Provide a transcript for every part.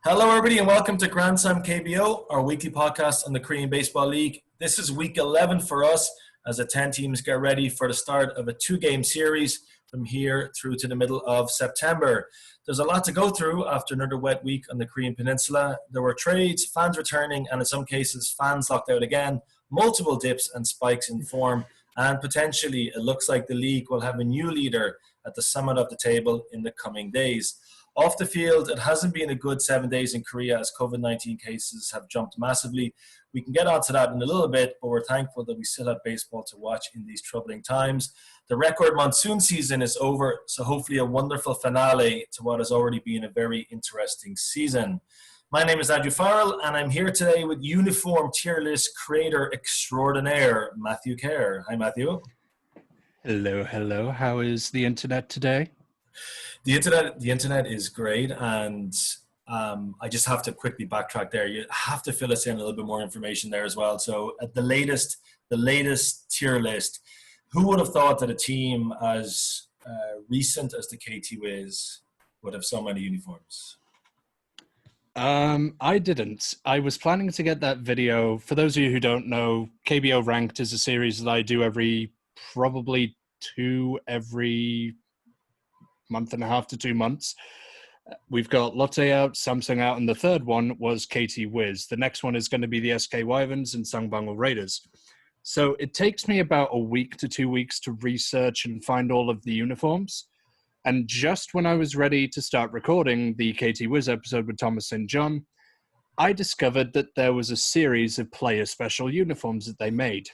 Hello, everybody, and welcome to Grand Slam KBO, our weekly podcast on the Korean Baseball League. This is week 11 for us as the 10 teams get ready for the start of a two-game series from here through to the middle of September. There's a lot to go through after another wet week on the Korean Peninsula. There were trades, fans returning, and in some cases, fans locked out again, multiple dips and spikes in form, and potentially it looks like the league will have a new leader at the summit of the table in the coming days. Off the field, it hasn't been a good 7 days in Korea as COVID-19 cases have jumped massively. We can get onto that in a little bit, but we're thankful that we still have baseball to watch in these troubling times. The record monsoon season is over, so hopefully a wonderful finale to what has already been a very interesting season. My name is Farrell, and I'm here today with uniform tier list creator extraordinaire, Matthew Care. Hi, Matthew. Hello. How is the internet today? The internet is great, and I just have to quickly backtrack there. You have to fill us in a little bit more information there as well. So at the latest tier list, who would have thought that a team as recent as the KT Wiz would have so many uniforms? I didn't. I was planning to get that video. For those of you who don't know, KBO Ranked is a series that I do every month and a half to 2 months. We've got Lotte out, Samsung out, and the third one was KT Wiz. The next one is going to be the SK Wyverns and Sangbangul Raiders. So it takes me about a week to 2 weeks to research and find all of the uniforms. And just when I was ready to start recording the KT Wiz episode with Thomas St. John, I discovered that there was a series of player special uniforms that they made.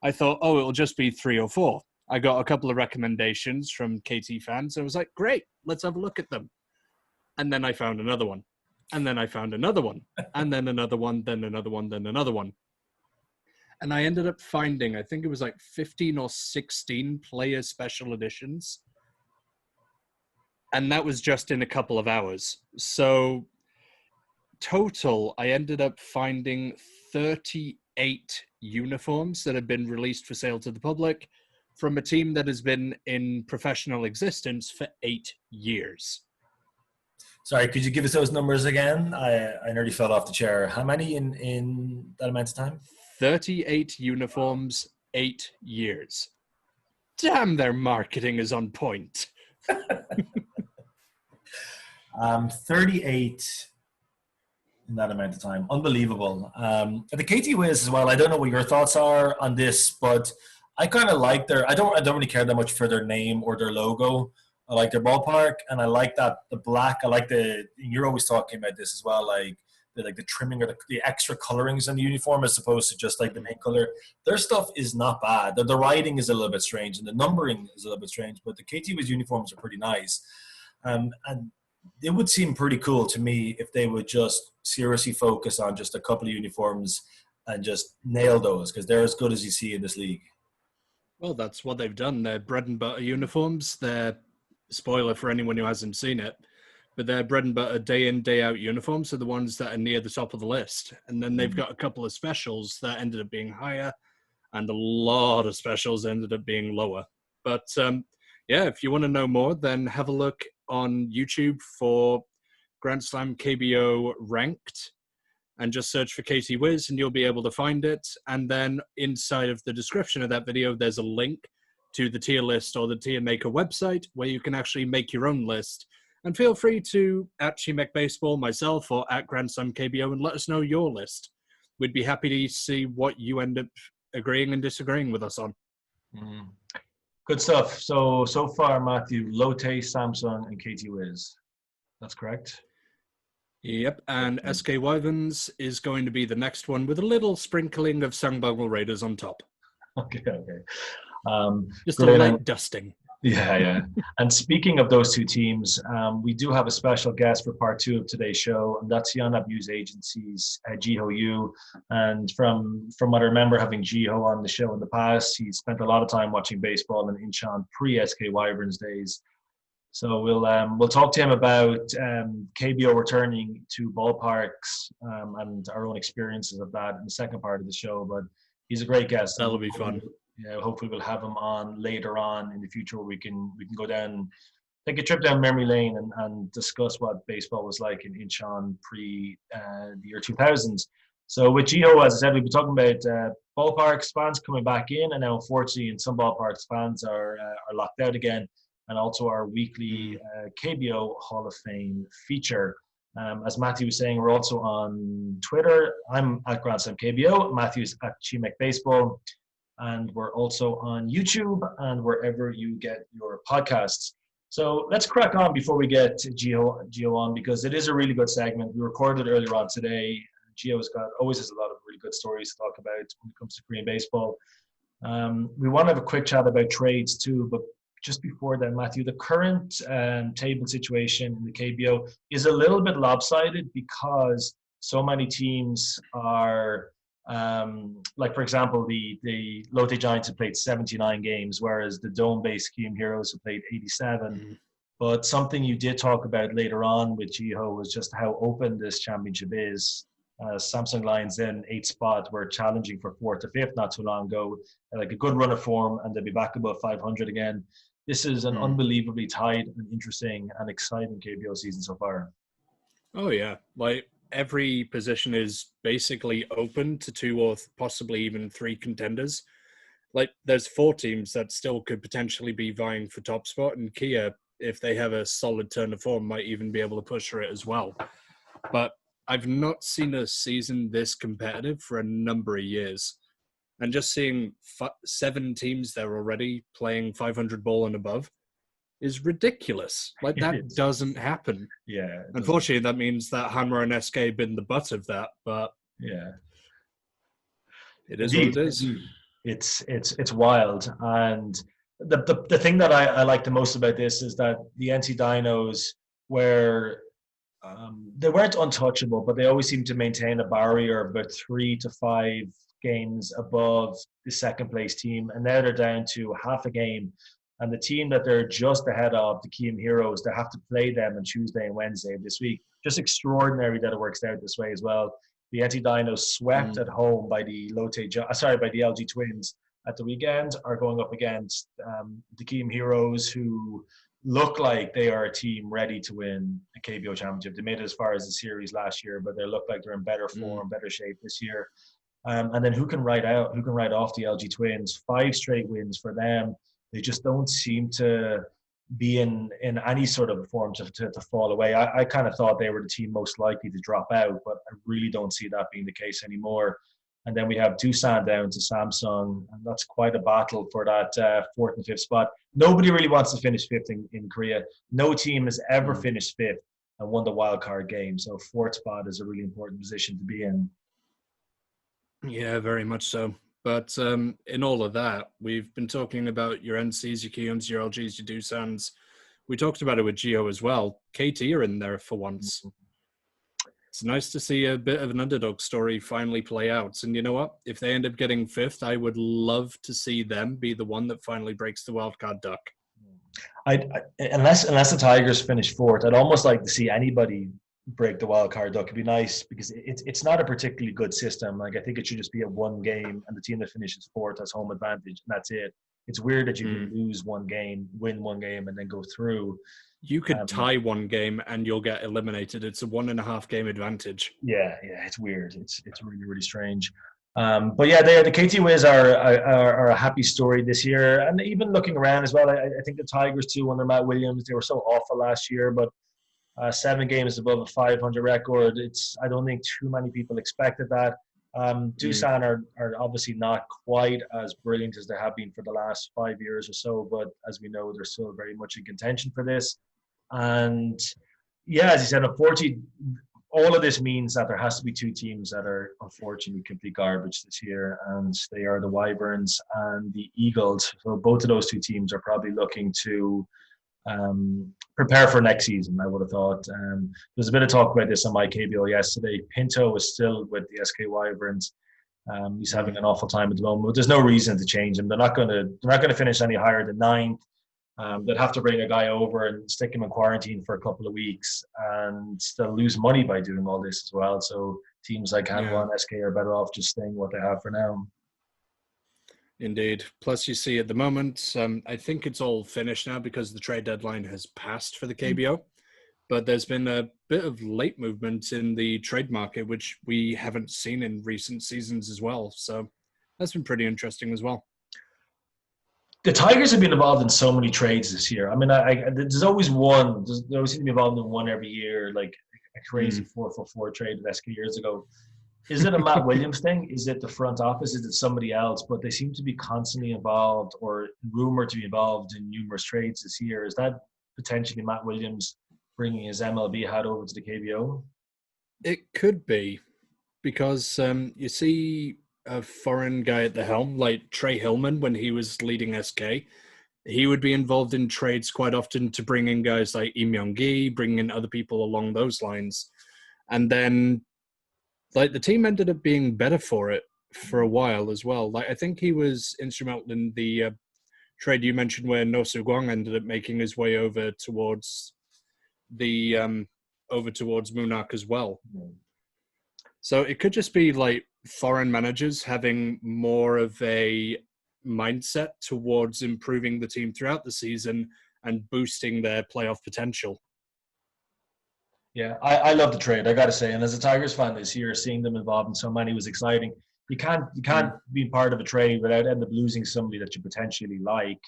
I thought, it'll just be 3 or 4. I got a couple of recommendations from KT fans. I was like, great, let's have a look at them. And then I found another one. And then I found another one. And then another one, then another one, then another one. And I ended up finding, I think it was like 15 or 16 player special editions. And that was just in a couple of hours. So total, I ended up finding 38 uniforms that have been released for sale to the public from a team that has been in professional existence for 8 years. Sorry, could you give us those numbers again? I nearly fell off the chair. How many in that amount of time? 38 uniforms, 8 years. Damn, their marketing is on point. 38 in that amount of time. Unbelievable. The KT Wiz as well, I don't know what your thoughts are on this, but I kind of like I don't really care that much for their name or their logo. I like their ballpark, and I like that the black. I like you're always talking about this as well, like the trimming or the extra colorings on the uniform as opposed to just like the main color. Their stuff is not bad. The writing is a little bit strange, and the numbering is a little bit strange, but the KT Wiz uniforms are pretty nice. And it would seem pretty cool to me if they would just seriously focus on just a couple of uniforms and just nail those, because they're as good as you see in this league. Well, that's what they've done. They're bread and butter uniforms. They're, spoiler for anyone who hasn't seen it, but they're bread and butter day in, day out uniforms are the ones that are near the top of the list. And then they've got a couple of specials that ended up being higher, and a lot of specials ended up being lower. But if you want to know more, then have a look on YouTube for Grand Slam KBO Ranked, and just search for KT Wiz and you'll be able to find it. And then inside of the description of that video, there's a link to the tier list or the tier maker website where you can actually make your own list. And feel free to at @SheMakeBaseball, myself, or at Grand Slam KBO and let us know your list. We'd be happy to see what you end up agreeing and disagreeing with us on. Good stuff. So far, Matthew, Lotte, Samsung, and KT Wiz. That's correct? Yep, and SK Wyverns is going to be the next one with a little sprinkling of Sangbangul Raiders on top. Okay. Just a light dusting. Yeah. And speaking of those two teams, we do have a special guest for part 2 of today's show, and that's Yonhap News Agency's Jeeho Yoo. And from what I remember having Jeeho on the show in the past, he spent a lot of time watching baseball in Incheon pre-SK Wyverns days. So we'll talk to him about KBO returning to ballparks and our own experiences of that in the second part of the show. But he's a great guest. That'll be fun. Yeah, hopefully we'll have him on later on in the future where we can go down take a trip down memory lane and discuss what baseball was like in Incheon pre the year 2000s. So with Jeeho, as I said, we've been talking about ballparks, fans coming back in, and now unfortunately in some ballparks fans are locked out again, and also our weekly KBO Hall of Fame feature. As Matthew was saying, we're also on Twitter. I'm at Grand Slam KBO. Matthew's at Chimek Baseball. And we're also on YouTube and wherever you get your podcasts. So let's crack on before we get Jeeho on, because it is a really good segment. We recorded it earlier on today. Jeeho's always has a lot of really good stories to talk about when it comes to Korean baseball. We want to have a quick chat about trades too, but just before that, Matthew, the current table situation in the KBO is a little bit lopsided because so many teams are, like for example, the Lotte Giants have played 79 games, whereas the Dome-based KBO Heroes have played 87. But something you did talk about later on with Jeeho was just how open this championship is. Samsung Lions in 8th spot were challenging for 4th to 5th not too long ago, like a good run of form, and they'll be back above 500 again. This is an unbelievably tight and interesting and exciting KBO season so far. Oh yeah, like every position is basically open to 2 or possibly even 3 contenders. Like there's 4 teams that still could potentially be vying for top spot, and Kia, if they have a solid turn of form, might even be able to push for it as well. But I've not seen a season this competitive for a number of years. And just seeing 7 teams there already playing 500 ball and above is ridiculous. Like that doesn't happen. Yeah. Unfortunately, that means that Hanwha and SK have been the butt of that, but yeah, it is what it is. It's wild. And the thing that I like the most about this is that the NC Dinos were they weren't untouchable, but they always seemed to maintain a barrier of about 3 to 5 games above the second place team, and now they're down to half a game. And the team that they're just ahead of, the KBO Heroes, they have to play them on Tuesday and Wednesday of this week. Just extraordinary that it works out this way as well. The NT Dinos swept at home by the LG Twins at the weekend, are going up against the KBO Heroes, who look like they are a team ready to win a KBO championship. They made it as far as the series last year, but they look like they're in better form, better shape this year. And then who can ride off the LG Twins? 5 straight wins for them. They just don't seem to be in any sort of form to fall away. I kind of thought they were the team most likely to drop out, but I really don't see that being the case anymore. And then we have Doosan down to Samsung, and that's quite a battle for that 4th and 5th spot. Nobody really wants to finish 5th in Korea. No team has ever finished 5th and won the wild card game. So 4th spot is a really important position to be in. Yeah, very much so. But in all of that, we've been talking about your NCs, your Kions, your LGs, your Doosans. We talked about it with Jeeho as well. KT are in there for once. It's nice to see a bit of an underdog story finally play out. And you know what? If they end up getting 5th, I would love to see them be the one that finally breaks the wildcard duck. Unless the Tigers finish 4th, I'd almost like to see anybody break the wild card duck. It'd be nice because it's not a particularly good system. Like I think it should just be a 1 game, and the team that finishes 4th has home advantage, and that's it. It's weird that you can lose 1 game, win 1 game, and then go through. You could tie 1 game and you'll get eliminated. It's a 1.5 game advantage. Yeah, it's weird. It's really, really strange. But yeah, the KT Wiz are a happy story this year, and even looking around as well. I think the Tigers too, under Matt Williams, they were so awful last year, but 7 games above a 500 record. I don't think too many people expected that. Doosan are obviously not quite as brilliant as they have been for the last 5 years or so, but as we know, they're still very much in contention for this. And yeah, as you said, unfortunately, all of this means that there has to be 2 teams that are unfortunately complete garbage this year, and they are the Wyverns and the Eagles. So both of those 2 teams are probably looking to prepare for next season, I would have thought. There's a bit of talk about this on my KBO yesterday. Pinto is still with the SK Wyverns. He's having an awful time at the moment, but there's no reason to change him. They're not going to finish any higher than 9th. They'd have to bring a guy over and stick him in quarantine for a couple of weeks, and they'll lose money by doing all this as well. So teams like Hanwha and SK are better off just staying what they have for now. Indeed. Plus, you see at the moment, I think it's all finished now because the trade deadline has passed for the KBO. But there's been a bit of late movement in the trade market, which we haven't seen in recent seasons as well. So that's been pretty interesting as well. The Tigers have been involved in so many trades this year. I mean, there's always one. They always seem to be involved in one every year, like a crazy 4-for-4 trade with SK years ago. Is it a Matt Williams thing? Is it the front office? Is it somebody else? But they seem to be constantly involved or rumored to be involved in numerous trades this year. Is that potentially Matt Williams bringing his MLB hat over to the KBO? It could be, because you see a foreign guy at the helm, like Trey Hillman, when he was leading SK, he would be involved in trades quite often to bring in guys like Im Myung-gi, bring in other people along those lines. And then like the team ended up being better for it for a while as well. Like I think he was instrumental in the trade you mentioned where No Soo-kwang ended up making his way over towards the towards Munnak as well. So it could just be like foreign managers having more of a mindset towards improving the team throughout the season and boosting their playoff potential. Yeah, I love the trade, I got to say. And as a Tigers fan this year, seeing them involved in so many was exciting. You can't be part of a trade without end up losing somebody that you potentially like.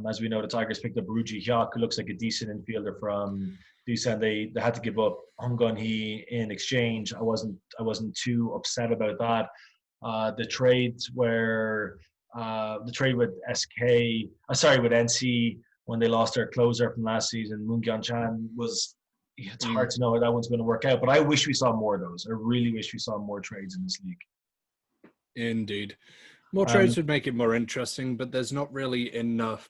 As we know, the Tigers picked up Ruji Hyuk, who looks like a decent infielder from Doosan. They had to give up Hong Gun-hee in exchange. I wasn't too upset about that. The trade with with NC when they lost their closer from last season, Moon Gyun Chan, it's hard to know how that one's going to work out. But I wish we saw more of those. I really wish we saw more trades in this league. Indeed. More trades would make it more interesting, but there's not really enough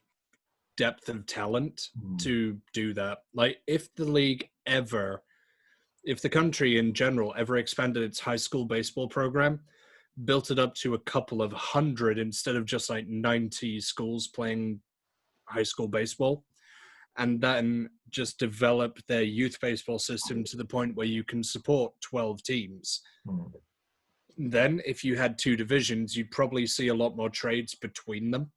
depth of talent to do that. Like if the country in general ever expanded its high school baseball program, built it up to a couple of hundred instead of just like 90 schools playing high school baseball, and then just develop their youth baseball system to the point where you can support 12 teams. Then if you had two divisions, you'd probably see a lot more trades between them,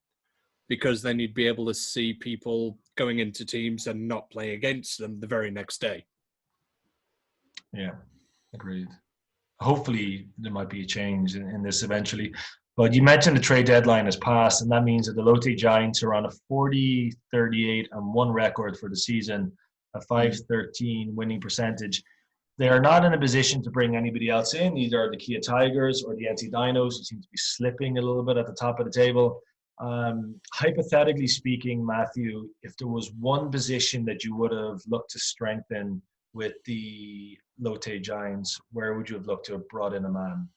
because then you'd be able to see people going into teams and not play against them the very next day. Yeah, agreed. Hopefully there might be a change in this eventually. But you mentioned the trade deadline has passed, and that means that the Lotte Giants are on a 40-38-1 record for the season, a .513 winning percentage. They are not in a position to bring anybody else in, either the Kia Tigers or the NC Dinos, who seem to be slipping a little bit at the top of the table. Hypothetically speaking, Matthew, if there was one position that you would have looked to strengthen with the Lotte Giants, where would you have looked to have brought in a man?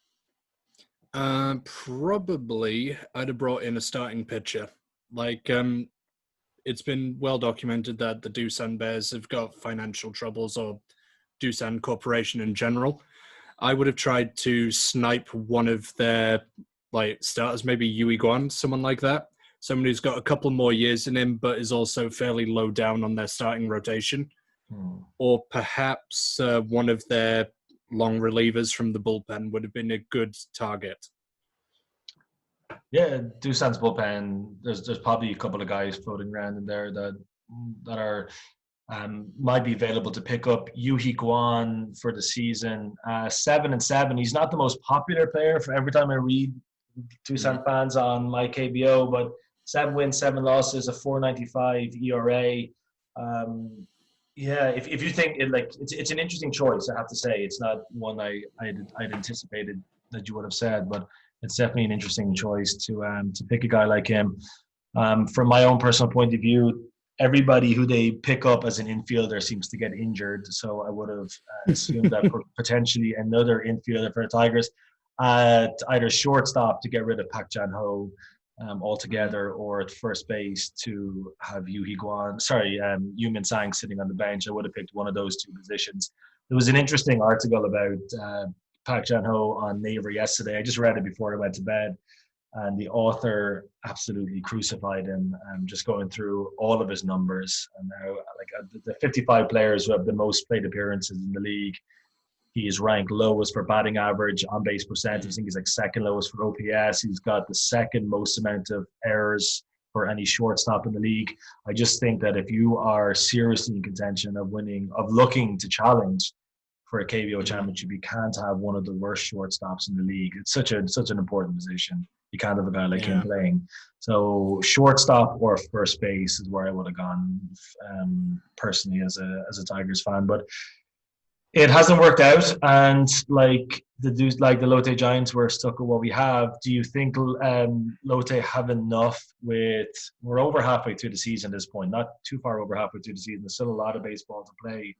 Probably I'd have brought in a starting pitcher. Like, it's been well documented that the Doosan Bears have got financial troubles, or Doosan Corporation in general. I would have tried to snipe one of their starters, maybe Yui Guan, someone like that. Someone who's got a couple more years in him, but is also fairly low down on their starting rotation. Or perhaps one of their long relievers from the bullpen would have been a good target. Yeah, Doosan's bullpen, there's probably a couple of guys floating around in there that are might be available to pick up. Yuhi Guan for the season, 7-7. He's not the most popular player for every time I read Doosan fans on my KBO, but 7 wins, 7 losses, a 4.95 ERA. Yeah, if you think it's an interesting choice, I have to say. It's not one I'd anticipated that you would have said, but it's definitely an interesting choice to pick a guy like him. From my own personal point of view, everybody who they pick up as an infielder seems to get injured, so I would have assumed that potentially another infielder for the Tigers, either shortstop to get rid of Pak Jan-ho altogether, or at first base to have Yumin Sang sitting on the bench. I would have picked one of those two positions. There was an interesting article about Pak Jan-ho on Naver yesterday. I just read it before I went to bed, and the author absolutely crucified him, just going through all of his numbers and how the 55 players who have the most plate appearances in the league. He is ranked lowest for batting average, on base percentage. I think he's like second lowest for OPS. He's got the second most amount of errors for any shortstop in the league. I just think that if you are seriously in contention of winning, of looking to challenge for a KBO championship, you can't have one of the worst shortstops in the league. It's such an important position. You can't have a guy like him playing. So shortstop or first base is where I would have gone personally as a Tigers fan. But it hasn't worked out, and like the Lotte Giants, we're stuck with what we have. Do you think Lotte have enough we're over halfway through the season at this point, not too far over halfway through the season. There's still a lot of baseball to play.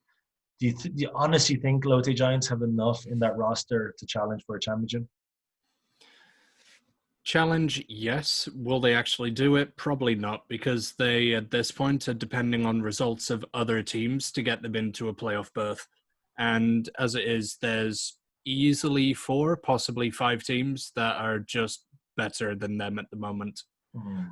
Do you honestly think Lotte Giants have enough in that roster to challenge for a championship? Challenge, yes. Will they actually do it? Probably not, because they, at this point, are depending on results of other teams to get them into a playoff berth. And as it is, there's easily 4, possibly 5 teams that are just better than them at the moment.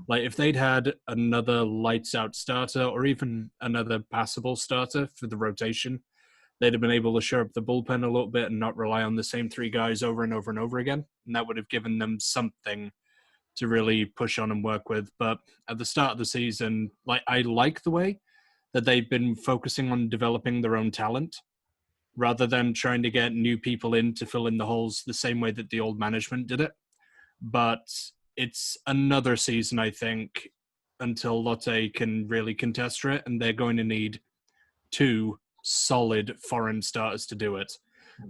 Like if they'd had another lights out starter or even another passable starter for the rotation, they'd have been able to shore up the bullpen a little bit and not rely on the same 3 guys over and over and over again. And that would have given them something to really push on and work with. But at the start of the season, I like the way that they've been focusing on developing their own talent rather than trying to get new people in to fill in the holes the same way that the old management did it. But it's another season, I think, until Lotte can really contest for it, and they're going to need 2 solid foreign starters to do it.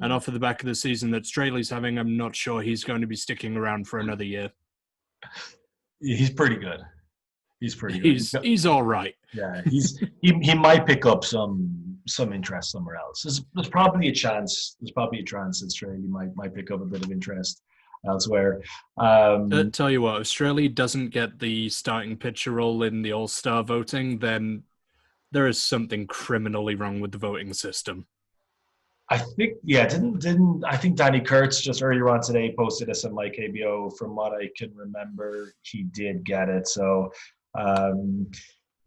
And off of the back of the season that Straley's having, I'm not sure he's going to be sticking around for another year. He's pretty good. He's all right. Yeah, he might pick up some interest somewhere else. There's probably a chance. That Straley might pick up a bit of interest elsewhere. Tell you what, if Straley doesn't get the starting pitcher role in the All-Star voting, then there is something criminally wrong with the voting system. I think, I think Danny Kurtz just earlier on today posted this on my KBO. From what I can remember, he did get it. So,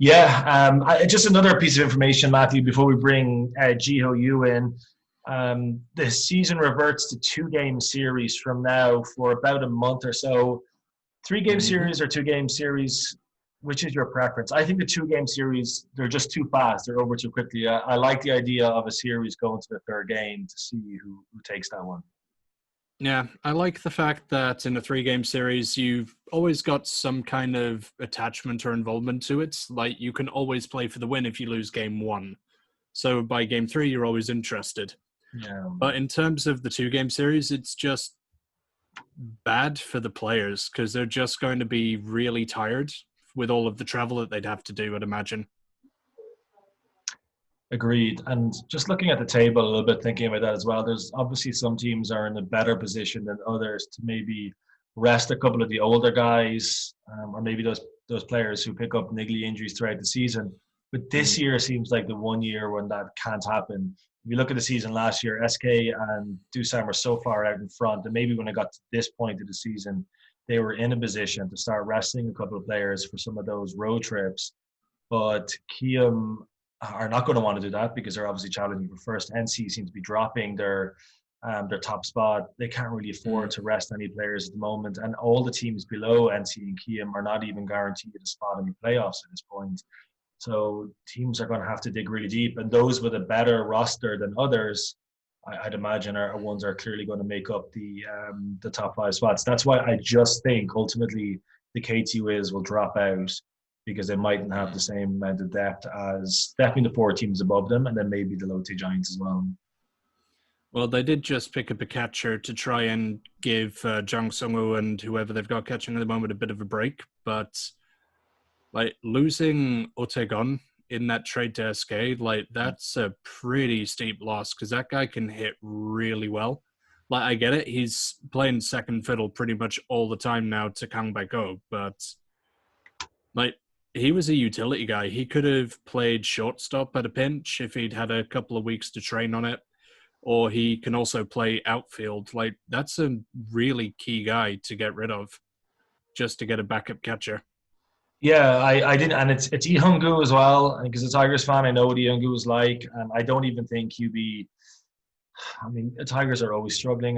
just another piece of information, Matthew, before we bring Jeeho Yoo in. The season reverts to 2-game series from now for about a month or so. 3-game series or 2-game series, which is your preference? I think the 2-game series, they're just too fast. They're over too quickly. I like the idea of a series going to the 3rd game to see who takes that one. Yeah, I like the fact that in a 3-game series, you've always got some kind of attachment or involvement to it. Like, you can always play for the win if you lose game 1. So by game 3, you're always interested. Yeah. But in terms of the 2-game series, it's just bad for the players because they're just going to be really tired with all of the travel that they'd have to do, I'd imagine. Agreed. And just looking at the table a little bit, thinking about that as well, there's obviously some teams are in a better position than others to maybe rest a couple of the older guys, or maybe those players who pick up niggly injuries throughout the season. But this year seems like the one year when that can't happen. If you look at the season last year, SK and Doosan were so far out in front, and maybe when it got to this point of the season, they were in a position to start resting a couple of players for some of those road trips. But Kiam are not going to want to do that because they're obviously challenging for first. NC seems to be dropping their top spot. They can't really afford to rest any players at the moment. And all the teams below NC and Kiam are not even guaranteed a spot in the playoffs at this point. So teams are going to have to dig really deep. And those with a better roster than others, I'd imagine are ones are clearly going to make up the top 5 spots. That's why I just think ultimately the KT Wiz will drop out because they mightn't have the same amount of depth as definitely the 4 teams above them, and then maybe the Lotte Giants as well. Well, they did just pick up a catcher to try and give Jang Sung-woo and whoever they've got catching at the moment a bit of a break, but losing Otegon in that trade to SK, that's a pretty steep loss because that guy can hit really well. I get it. He's playing second fiddle pretty much all the time now to Kang Baek-oh, but he was a utility guy. He could have played shortstop at a pinch if he'd had a couple of weeks to train on it, or he can also play outfield. That's a really key guy to get rid of just to get a backup catcher. Yeah, I didn't, and it's Lee Hung-gu as well. Because as a Tigers fan, I know what Lee Hung-gu is like, and I don't even think he'd be I mean, the Tigers are always struggling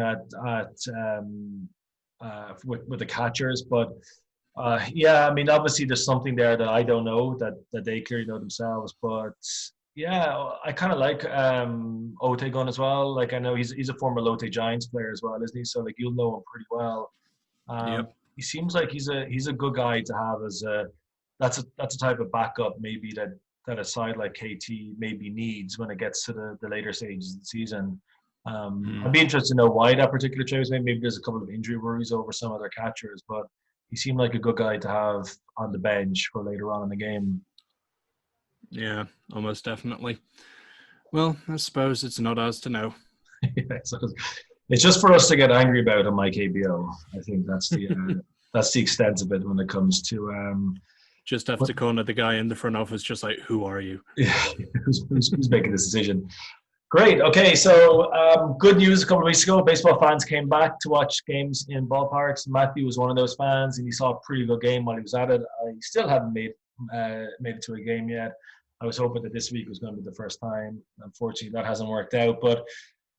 with the catchers, but yeah, I mean, obviously there's something there that I don't know that they clearly know themselves. But yeah, I kind of like Otegon as well. Like I know he's a former Lotte Giants player as well, isn't he? So like you'll know him pretty well. Yep. He seems like he's a good guy to have as a that's a type of backup maybe that a side like KT maybe needs when it gets to the later stages of the season. I'd be interested to know why that particular trade was made. Maybe there's a couple of injury worries over some other catchers, but he seemed like a good guy to have on the bench for later on in the game. Yeah, almost definitely. Well, I suppose it's not ours to know. Yeah, so it's just for us to get angry about on my KBO. I think that's the extent of it when it comes to Just have to corner the guy in the front office, just like, who are you? yeah, who's making this decision. Great. Okay, so good news. A couple of weeks ago, baseball fans came back to watch games in ballparks. Matthew was one of those fans, and he saw a pretty good game while he was at it. I still haven't made it to a game yet. I was hoping that this week was going to be the first time. Unfortunately, that hasn't worked out. But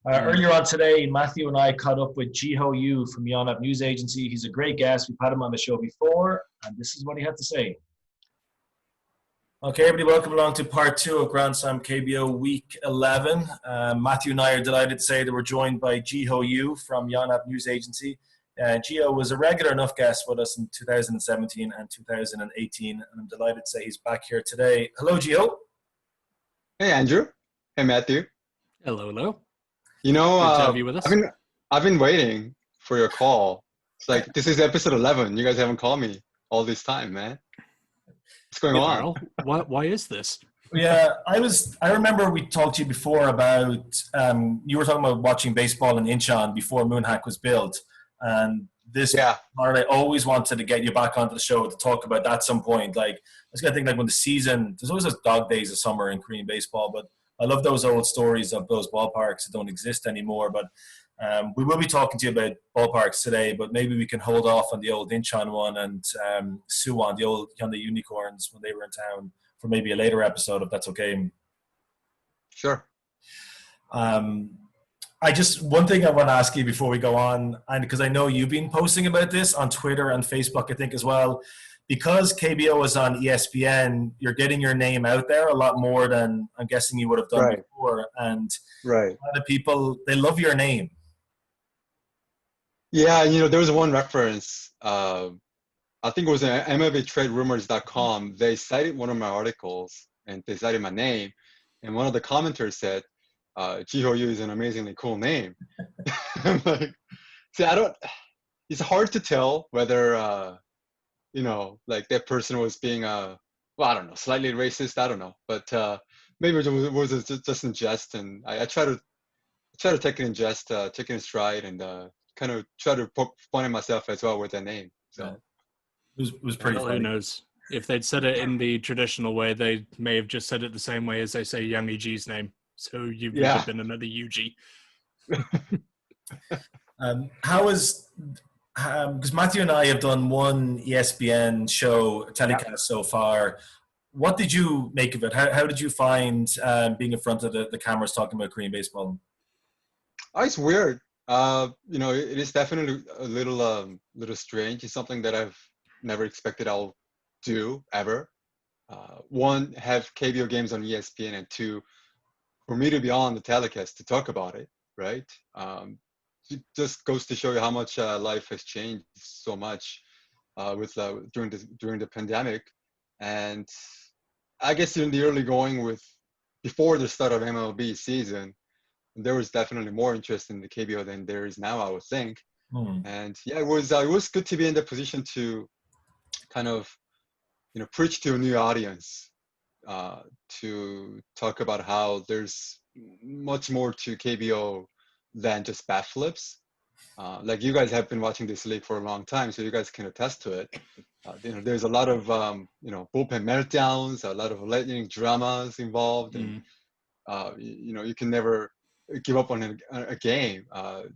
earlier on today, Matthew and I caught up with Jeeho Yoo from Yonhap News Agency. He's a great guest. We've had him on the show before, and this is what he had to say. Okay, everybody, welcome along to part 2 of Grand Slam KBO Week 11. Matthew and I are delighted to say that we're joined by Jeeho Yoo from Yonhap News Agency. Jeeho was a regular enough guest with us in 2017 and 2018, and I'm delighted to say he's back here today. Hello, Jeeho. Hey, Andrew. Hey, Matthew. Hello, hello. You know, Good to have you with us. I've been waiting for your call. It's like, this is episode 11. You guys haven't called me all this time, man. What's going on? Farrell, why is this? Yeah, I remember we talked to you before about, you were talking about watching baseball in Incheon before Moonhack was built. And this part, I always wanted to get you back onto the show to talk about that at some point. Like, I was going to think, like, when the season, there's always those dog days of summer in Korean baseball, but I love those old stories of those ballparks that don't exist anymore. But we will be talking to you about ballparks today, but maybe we can hold off on the old Incheon one and Suwon, the old Hyundai Unicorns when they were in town, for maybe a later episode, if that's okay. Sure. One thing I want to ask you before we go on, and because I know you've been posting about this on Twitter and Facebook, I think as well, because KBO is on ESPN, you're getting your name out there a lot more than I'm guessing you would have done before. And a lot of people, they love your name. Yeah, you know, there was one reference. I think it was in MLBTradeRumors.com. They cited one of my articles, and they cited my name. And one of the commenters said, Jeeho Yoo is an amazingly cool name. I'm like, see, it's hard to tell whether, you know, like that person was being, well, I don't know, slightly racist. I don't know. But maybe it was just in jest. And I try to take it in jest, take it in stride, and kind of try to poke fun at myself as well with that name. So it was pretty funny. Who knows? If they'd said it in the traditional way, they may have just said it the same way as they say Yang Yiji's name. So you've never been another Yuji. How is, because Matthew and I have done one ESPN show telecast so far. What did you make of it? How did you find being in front of the cameras talking about Korean baseball? Oh, it's weird. You know, it is definitely a little strange. It's something that I've never expected I'll do ever. One, have KBO games on ESPN, and two, for me to be on the telecast to talk about it, right? It just goes to show you how much life has changed so much during the pandemic. And I guess in the early going before the start of MLB season, there was definitely more interest in the KBO than there is now, I would think. And yeah, it was good to be in the position to kind of, you know, preach to a new audience, to talk about how there's much more to KBO than just bat flips. Like you guys have been watching this league for a long time, so you guys can attest to it. You know, there's a lot of you know, bullpen meltdowns, a lot of lightning dramas involved, and you know, you can never give up on a game.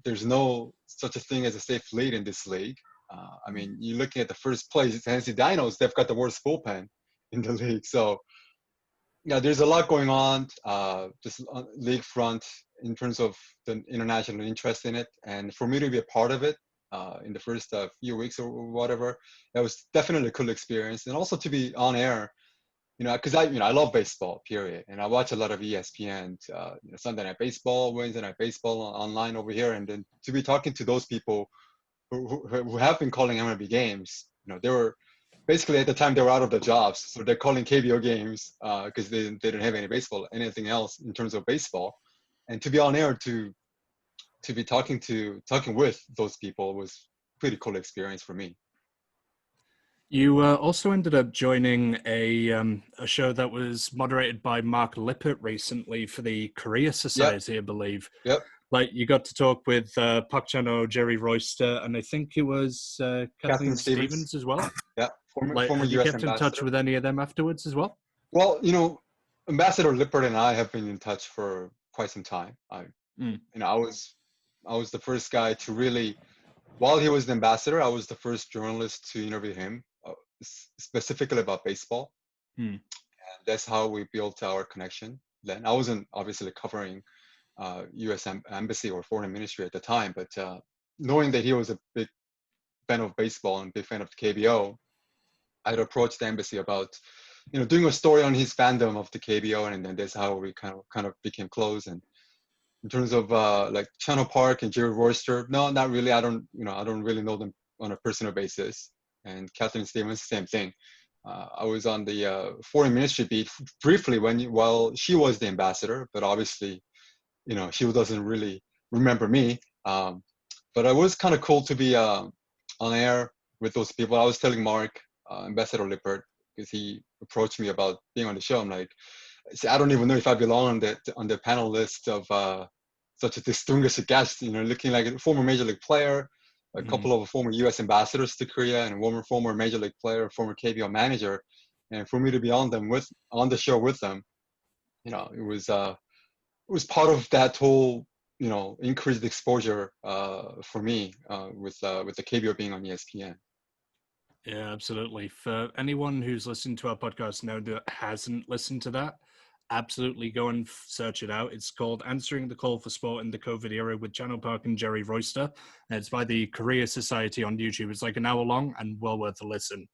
There's no such a thing as a safe lead in this league. I mean, you're looking at the first place, Tennessee Dinos, they've got the worst bullpen in the league. So yeah, there's a lot going on, just on league front, in terms of the international interest in it, and for me to be a part of it in the first few weeks or whatever, that was definitely a cool experience. And also to be on air, because I love baseball, period, and I watch a lot of ESPN, Sunday Night Baseball, Wednesday Night Baseball online over here, and then to be talking to those people who have been calling MLB games, they were basically at the time they were out of the jobs, so they're calling KBO games because they didn't have anything else in terms of baseball, and to be on air to be talking with those people was pretty cool experience for me. You also ended up joining a show that was moderated by Mark Lippert recently for the Korea Society, I believe. Yep. Like you got to talk with Park Chan-ho, Jerry Royster, and I think it was Kathleen Stevens as well. Yeah, former have US you kept ambassador. in touch with any of them afterwards as well? Well, Ambassador Lippert and I have been in touch for quite some time. I was the first guy to really, while he was the ambassador, I was the first journalist to interview him specifically about baseball. And that's how we built our connection. Then I wasn't obviously covering U.S. Embassy or Foreign Ministry at the time, but knowing that he was a big fan of baseball and big fan of the KBO, I'd approached the embassy about, doing a story on his fandom of the KBO, and then that's how we kind of became close. And in terms of like Channel Park and Jerry Royster, no, not really. I don't really know them on a personal basis. And Kathleen Stevens, same thing. I was on the Foreign Ministry beat briefly while she was the ambassador, but obviously, she doesn't really remember me. But it was kind of cool to be on air with those people. I was telling Mark, Ambassador Lippert, because he approached me about being on the show. I'm like, I don't even know if I belong on the panel list of such a distinguished guest, looking like a former major league player, a couple of former U.S. ambassadors to Korea, and one former major league player, former KBO manager. And for me to be on the show with them, it was part of that whole, increased exposure for me with the KBO being on ESPN. Yeah, absolutely. For anyone who's listened to our podcast now that hasn't listened to that, absolutely go and search it out. It's called Answering the Call for Sport in the COVID Era with Channel Park and Jerry Royster. And it's by the Korea Society on YouTube. It's like an hour long and well worth a listen.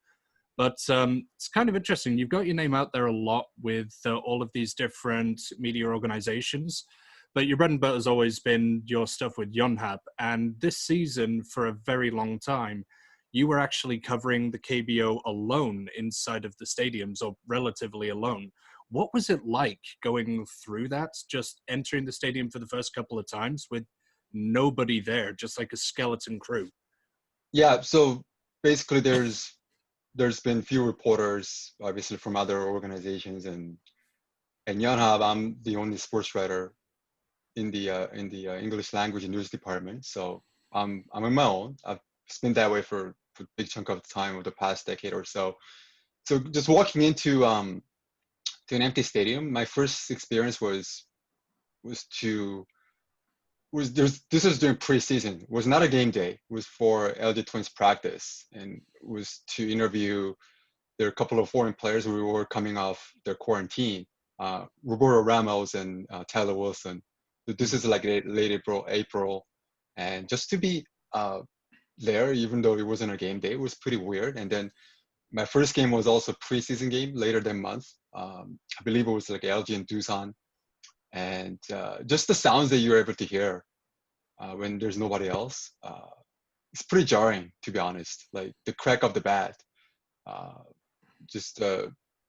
But it's kind of interesting. You've got your name out there a lot with all of these different media organizations, but your bread and butter has always been your stuff with Yonhap. And this season, for a very long time, you were actually covering the KBO alone inside of the stadiums, or relatively alone. What was it like going through that, just entering the stadium for the first couple of times with nobody there, just like a skeleton crew? Yeah, so basically there's been few reporters, obviously, from other organizations, and Yonhap, I'm the only sports writer in the English language news department. So I'm on my own. It's been that way for a big chunk of the time of the past decade or so. So just walking into to an empty stadium, my first experience was this was during preseason. It was not a game day. It was for LG Twins practice, and it was to interview there are a couple of foreign players who were coming off their quarantine, Roberto Ramos and Tyler Wilson. This is like late April, and just to be there, even though it wasn't a game day, it was pretty weird. And then my first game was also a preseason game later that month. I believe it was like LG and Doosan. And just the sounds that you're able to hear when there's nobody else, it's pretty jarring, to be honest. Like the crack of the bat,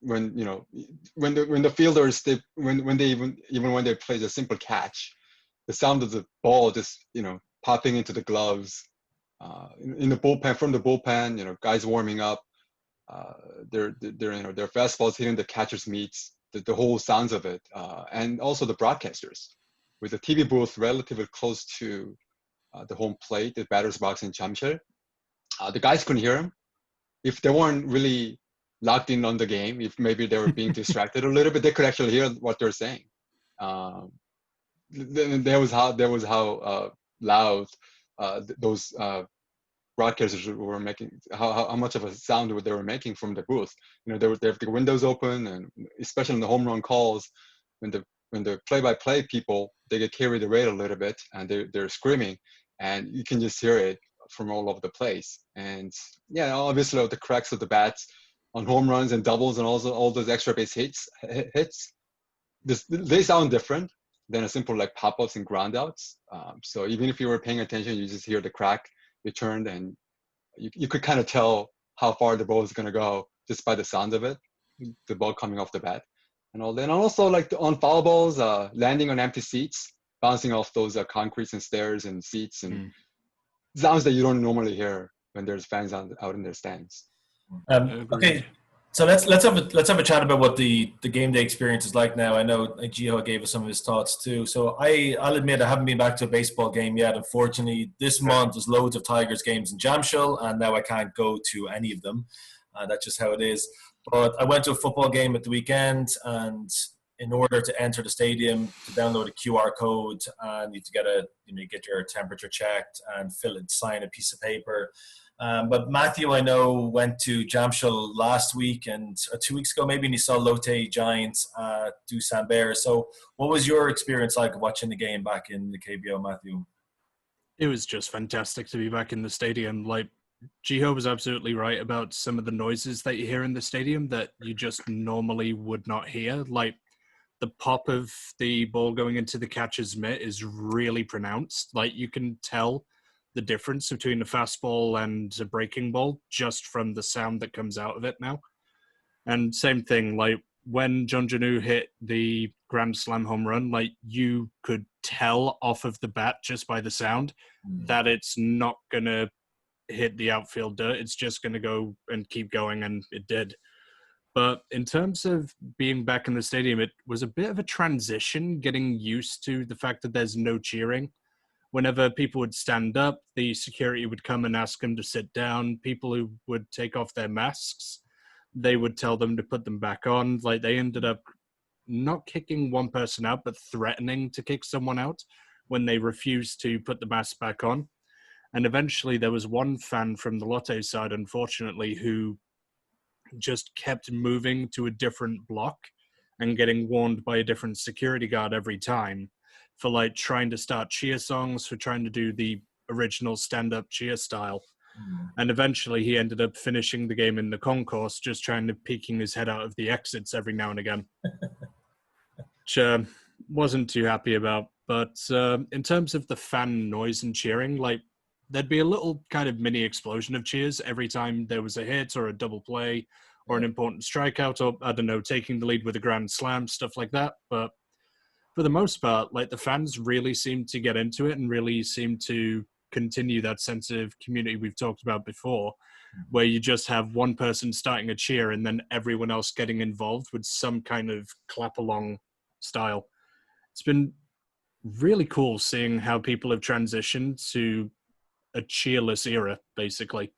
when the fielders when they play a simple catch, the sound of the ball just popping into the gloves, in the bullpen, from the bullpen, guys warming up, their fastballs hitting the catcher's mitts, the whole sounds of it, and also the broadcasters with the TV booth relatively close to the home plate, the batter's box in Jamshel. The guys couldn't hear them if they weren't really locked in on the game. If maybe they were being distracted a little bit, they could actually hear what they're saying. That was how loud those broadcasters were making, how much of a sound they were making from the booth. They have the windows open, and especially in the home run calls, when the when the play-by-play people, they get carried away a little bit and they're screaming, and you can just hear it from all over the place. And yeah, obviously the cracks of the bats on home runs and doubles and also all those extra base hits, they sound different than a simple like pop-ups and ground-outs. So even if you were paying attention, you just hear the crack, you turned, and you could kind of tell how far the ball is going to go just by the sound of it, the ball coming off the bat. And all that. And also like on foul balls, landing on empty seats, bouncing off those concretes and stairs and seats, and sounds that you don't normally hear when there's fans out in their stands. Okay, so let's have a chat about what the game day experience is like now. I know Jeeho gave us some of his thoughts too. So I'll admit I haven't been back to a baseball game yet. Unfortunately, this month there's loads of Tigers games in Jamshul, and now I can't go to any of them. That's just how it is. But I went to a football game at the weekend, and in order to enter the stadium, to download a QR code, and you have to get your temperature checked and sign a piece of paper. But Matthew, I know, went to Jamshul last week and 2 weeks ago maybe, and he saw Lotte Giants do San Bear. So what was your experience like watching the game back in the KBO, Matthew? It was just fantastic to be back in the stadium. Like, Jeeho was absolutely right about some of the noises that you hear in the stadium that you just normally would not hear. Like, the pop of the ball going into the catcher's mitt is really pronounced. Like, you can tell the difference between a fastball and a breaking ball just from the sound that comes out of it now. And same thing, like when Jeonju hit the Grand Slam home run, like you could tell off of the bat just by the sound that it's not going to hit the outfield dirt. It's just going to go and keep going, and it did. But in terms of being back in the stadium, it was a bit of a transition, getting used to the fact that there's no cheering. Whenever people would stand up, the security would come and ask them to sit down. People who would take off their masks, they would tell them to put them back on. Like, they ended up not kicking one person out, but threatening to kick someone out when they refused to put the mask back on. And eventually there was one fan from the Lotte side, unfortunately, who just kept moving to a different block and getting warned by a different security guard every time for like trying to start cheer songs, for trying to do the original stand-up cheer style. And eventually he ended up finishing the game in the concourse, just trying to peeking his head out of the exits every now and again, which wasn't too happy about. But in terms of the fan noise and cheering, like, there'd be a little kind of mini explosion of cheers every time there was a hit or a double play or an important strikeout, or, I don't know, taking the lead with a grand slam, stuff like that. But for the most part, like, the fans really seemed to get into it and really seemed to continue that sense of community we've talked about before, where you just have one person starting a cheer and then everyone else getting involved with some kind of clap along style. It's been really cool seeing how people have transitioned to a cheerless era, basically.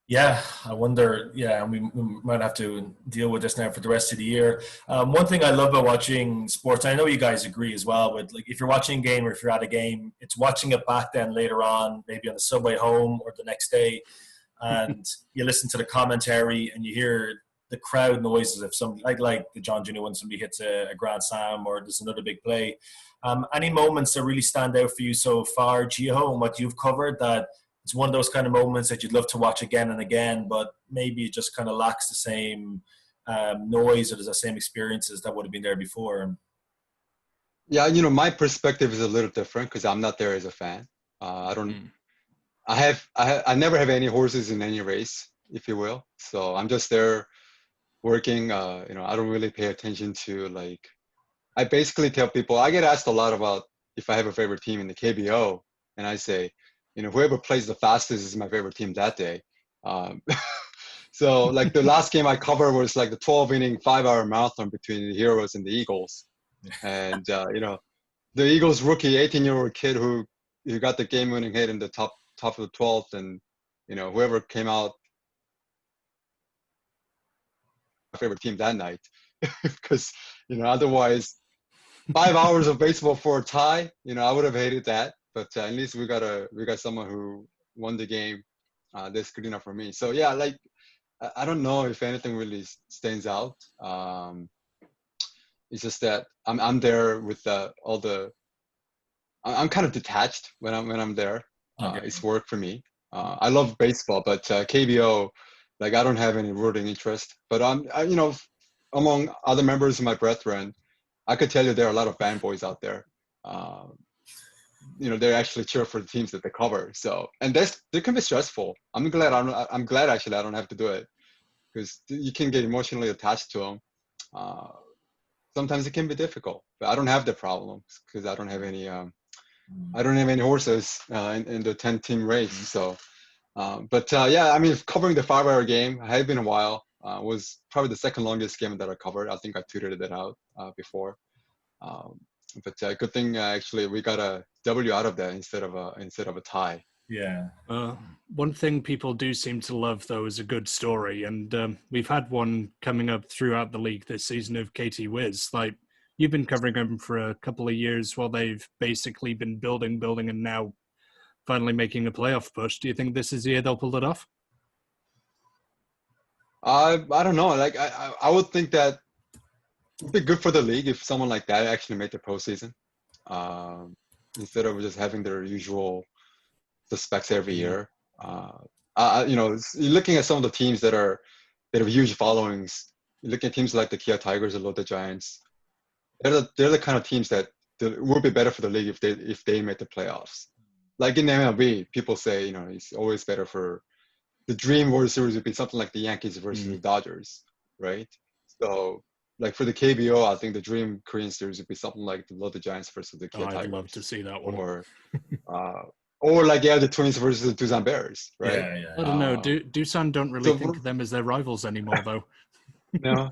Yeah, I wonder. Yeah, and we might have to deal with this now for the rest of the year. One thing I love about watching sports, I know you guys agree as well, but like if you're watching a game or if you're at a game, it's watching it back then later on, maybe on the subway home or the next day, and you listen to the commentary and you hear the crowd noises of some like the John Jr. when somebody hits a grand slam or there's another big play. Any moments that really stand out for you so far, Jeeho, and what you've covered, that it's one of those kind of moments that you'd love to watch again and again, but maybe it just kind of lacks the same noise or the same experiences that would have been there before? Yeah, my perspective is a little different because I'm not there as a fan. I never have any horses in any race, if you will. So I'm just there working. I don't really pay attention to, like, I basically tell people, I get asked a lot about if I have a favorite team in the KBO, and I say, whoever plays the fastest is my favorite team that day. So like the last game I covered was like the 12-inning 5-hour marathon between the Heroes and the Eagles. And, the Eagles rookie 18-year-old kid who got the game-winning hit in the top of the 12th, and, whoever came out my favorite team that night. Because, otherwise 5 hours of baseball for a tie, I would have hated that. But at least we got someone who won the game. That's good enough for me. So yeah, like, I don't know if anything really stands out. It's just that I'm there with all the. I'm kind of detached when I'm there. Okay. It's work for me. I love baseball, but KBO, like I don't have any rooting interest. But among other members of my brethren, I could tell you there are a lot of fanboys out there. They actually cheer for the teams that they cover. So, and they can be stressful. I'm glad actually I don't have to do it, because you can get emotionally attached to them. Sometimes it can be difficult, but I don't have the problem because I don't have any horses in the 10-team race. So, yeah, I mean, covering the 5-hour game had been a while. Was probably the second longest game that I covered. I think I tweeted it out before. But good thing actually we got a W out of that instead of a tie. Yeah. One thing people do seem to love, though, is a good story, and we've had one coming up throughout the league this season of KT Wiz. Like, you've been covering them for a couple of years while they've basically been building, and now finally making a playoff push. Do you think this is the year they'll pull it off? I don't know. Like I would think that it'd be good for the league if someone like that actually made the postseason, instead of just having their usual suspects every year. You're looking at some of the teams that have huge followings. You look at teams like the Kia Tigers or Lotte Giants. They're the kind of teams that would be better for the league if they made the playoffs. Like in the MLB, people say it's always better for the dream World Series would be something like the Yankees versus the Dodgers, right? So, like for the KBO, I think the dream Korean series would be something like the Lotte Giants versus the Kia Tigers. I'd love to see that one. Or like the Twins versus the Doosan Bears, right? Yeah. I don't know. Doosan don't really think of them as their rivals anymore, though. No,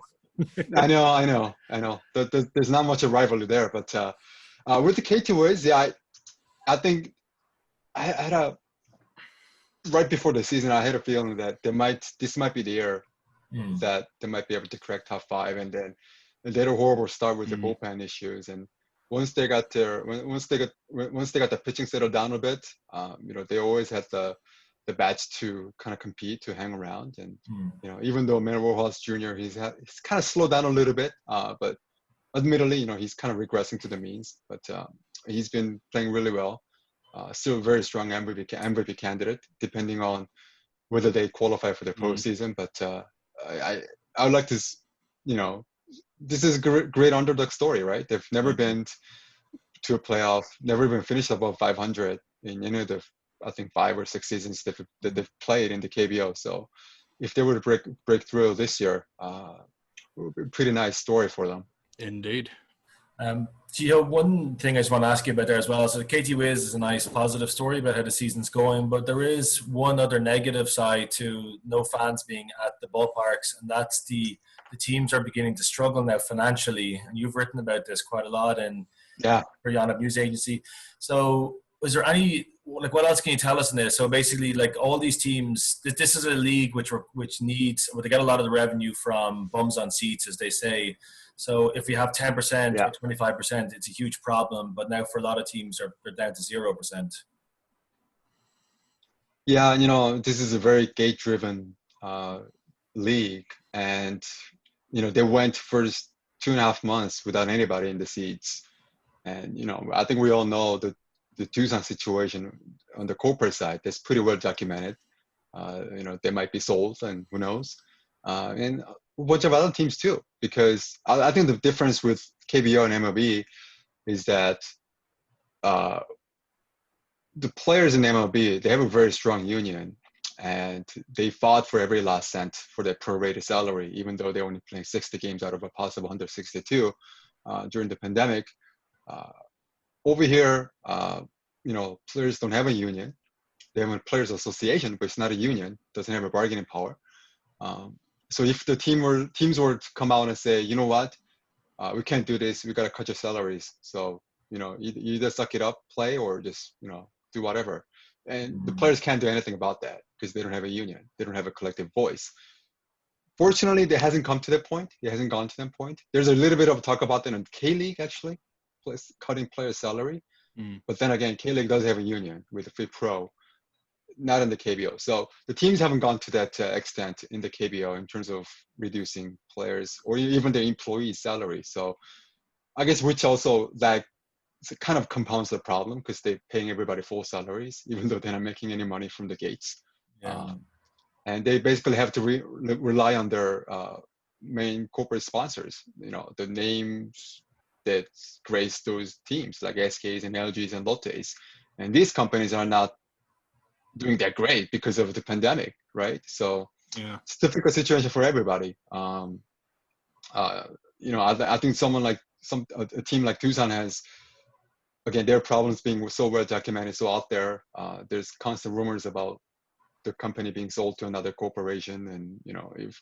I know. There's not much of rivalry there, but with the KT Wiz, yeah, I think I had right before the season, I had a feeling that this might be the year that they might be able to crack top 5, and then they had a horrible start with the bullpen issues. And once they got the pitching settled down a bit, they always had the bats to kind of compete, to hang around. And even though Manuel Rojas Jr. he's kind of slowed down a little bit, but admittedly, he's kind of regressing to the means. But he's been playing really well. Still a very strong MVP candidate, depending on whether they qualify for the postseason. But I would like to, this is a great underdog story, right? They've never been to a playoff, never even finished above 500 in any of the, I think, 5 or 6 seasons that they've played in the KBO. So if they were to break through this year, it would be a pretty nice story for them. Indeed. Jeeho, one thing I just want to ask you about there as well. So KT Wiz is a nice positive story about how the season's going, but there is one other negative side to no fans being at the ballparks, and that's the teams are beginning to struggle now financially. And you've written about this quite a lot for Yonhap News Agency. So is there any, like, what else can you tell us in this? So basically, like, all these teams, this is a league which they get a lot of the revenue from bums on seats, as they say. So if you have 10% or 25%, it's a huge problem. But now for a lot of teams, they're down to 0%. Yeah, this is a very gate-driven league, and they went first 2.5 months without anybody in the seats, and I think we all know the Doosan situation on the corporate side. That's pretty well documented. They might be sold, and who knows, and a bunch of other teams too. Because I think the difference with KBO and MLB is that the players in MLB, they have a very strong union, and they fought for every last cent for their prorated salary, even though they're only playing 60 games out of a possible 162 during the pandemic. Over here, players don't have a union. They have a players association, but it's not a union. Doesn't have a bargaining power. So if the teams were to come out and say, you know what, we can't do this, we got to cut your salaries. So, you either suck it up, play, or just, do whatever. And the players can't do anything about that because they don't have a union. They don't have a collective voice. Fortunately, it hasn't come to that point. It hasn't gone to that point. There's a little bit of talk about that in K-League, actually, cutting player salary. But then again, K-League does have a union with a free pro, not in the KBO. So the teams haven't gone to that extent in the KBO in terms of reducing players or even their employees' salary. So I guess which also like it kind of compounds the problem because they're paying everybody full salaries, even though they're not making any money from the gates. Yeah. And they basically have to rely on their main corporate sponsors, the names that grace those teams like SKs and LGs and Lottes. And these companies are not doing that great because of the pandemic, right? So it's a difficult situation for everybody. I think someone like a team like Tucson has, again, their problems being so well documented, so out there. There's constant rumors about the company being sold to another corporation, and